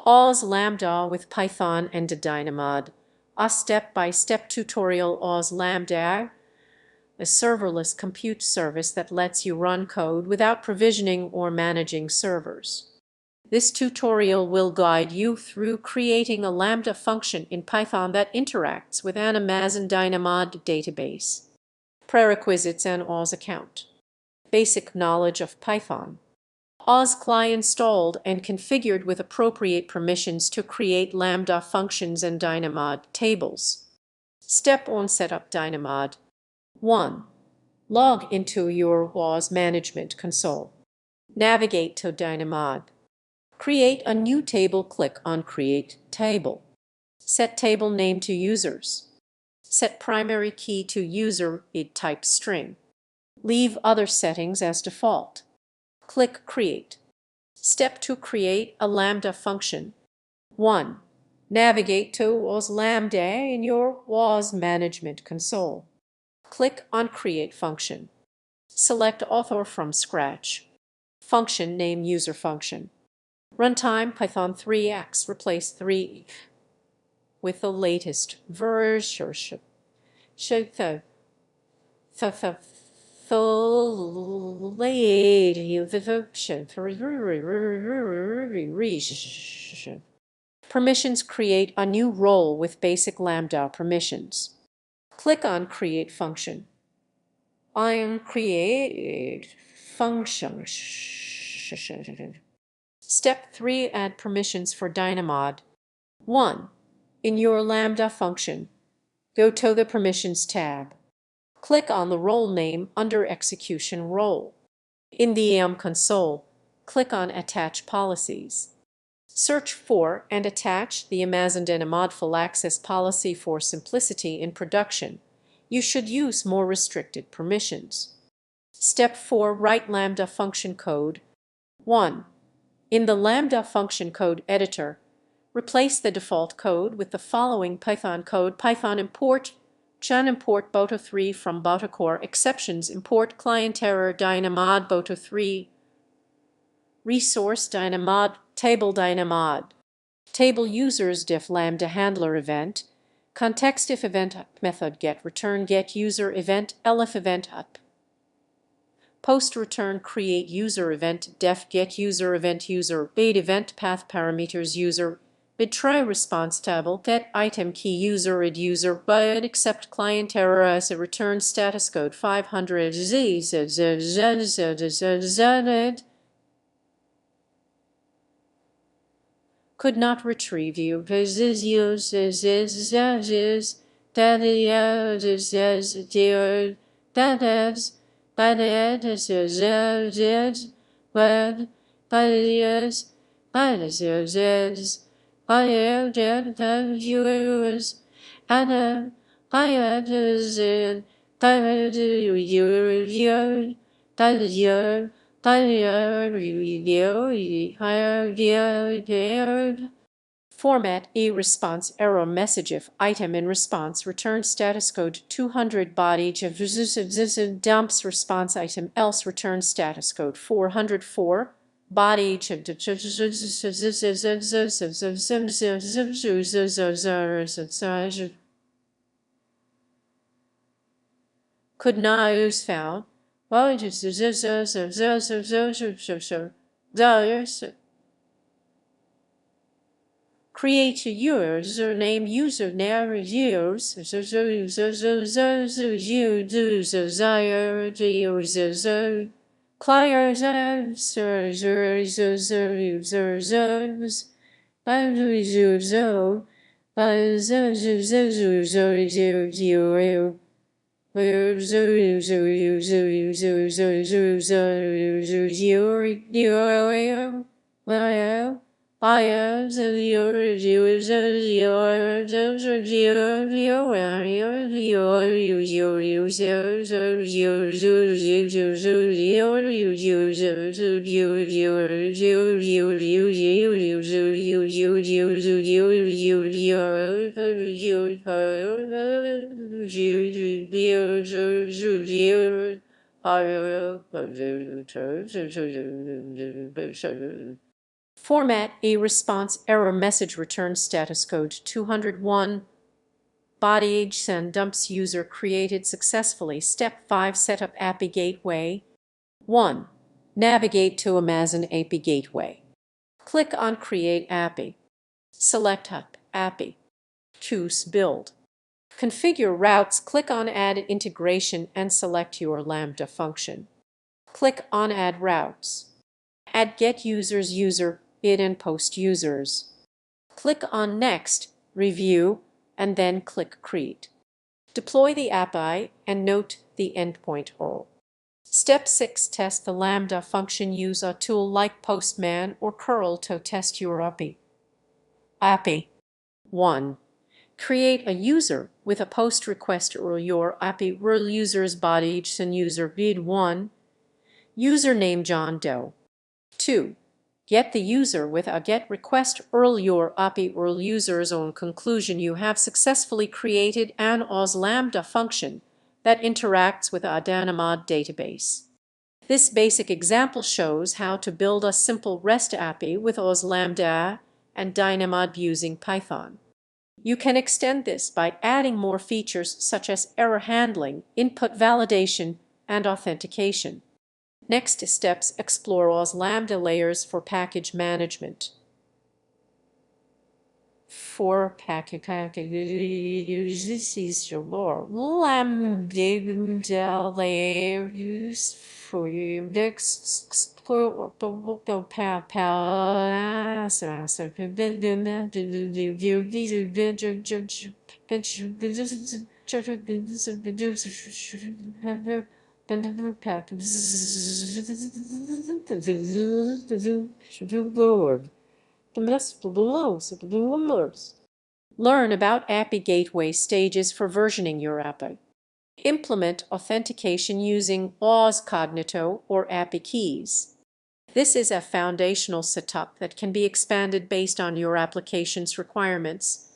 Oz Lambda with Python and dynamod. A step-by-step tutorial Oz Lambda, a serverless compute service that lets you run code without provisioning or managing servers. This tutorial will guide you through creating a Lambda function in Python that interacts with an Amazon Dynamod database. Prerequisites and Oz account. Basic knowledge of Python. Oz CLI installed and configured with appropriate permissions to create Lambda functions and dynamod tables. Step 1. Set up dynamod. 1. Log into your Oz management console. Navigate to dynamod. Create a new table. Click on Create Table. Set table name to users. Set primary key to user id type string. Leave other settings as default. Click Create. Step 2. Create a Lambda function. 1. Navigate to Oz Lambda in your Oz management console. Click on Create Function. Select Author from scratch. Function name userfunction. Runtime Python 3x. Replace 3 with the latest version. Permissions. Create a new role with basic Lambda permissions. Click on Create Function. Create Function. Step 3. Add permissions for dynamod. 1. In your Lambda function, go to the Permissions tab. Click on the role name under Execution Role. In the YAM console, click on Attach Policies. Search for and attach the Amazon Dynamod full access policy for simplicity in production. You should use more restricted permissions. Step 4. Write Lambda function code. 1. In the Lambda function code editor, replace the default code with the following Python code: Python import chan import boto3 from botocore exceptions import client error dynamod boto3 resource dynamod table dynamod table users diff lambda handler event context if event up method get return get user event elif event up post return create user event def get user event user bait event path parameters user bid try response table get item key user id user bid accept client error as a return status code 500 could not retrieve you Format response error message if item in response return status code 200 body dumps response item else return status code 404 body could not use found create a username Format a response error message return status code 201. Body age send dumps user created successfully. Step 5 set up API gateway. 1. Navigate to Amazon API gateway. Click on Create API. Select API. Choose Build. Configure routes. Click on Add integration and select your Lambda function. Click on Add routes. Add get users, user, bid and post users. Click on Next, Review, and then click Create. Deploy the API and note the endpoint role. Step 6. Test the Lambda function. Use a tool like Postman or curl to test your API. API 1. Create a user with a post request or your API URL users body and user bid 1. Username John Doe. 2. Get the user with a get request URL your API URL users. On conclusion, you have successfully created an OS Lambda function that interacts with a dynamodb database. This basic example shows how to build a simple REST API with OS Lambda and dynamodb using Python. You can extend this by adding more features such as error handling, input validation, and authentication. Next steps explore OS Lambda layers for package management. For package this is your Lambda layers for index Learn about API gateway stages for versioning your API. Implement authentication using OS Cognito or API keys. This is a foundational setup that can be expanded based on your application's requirements.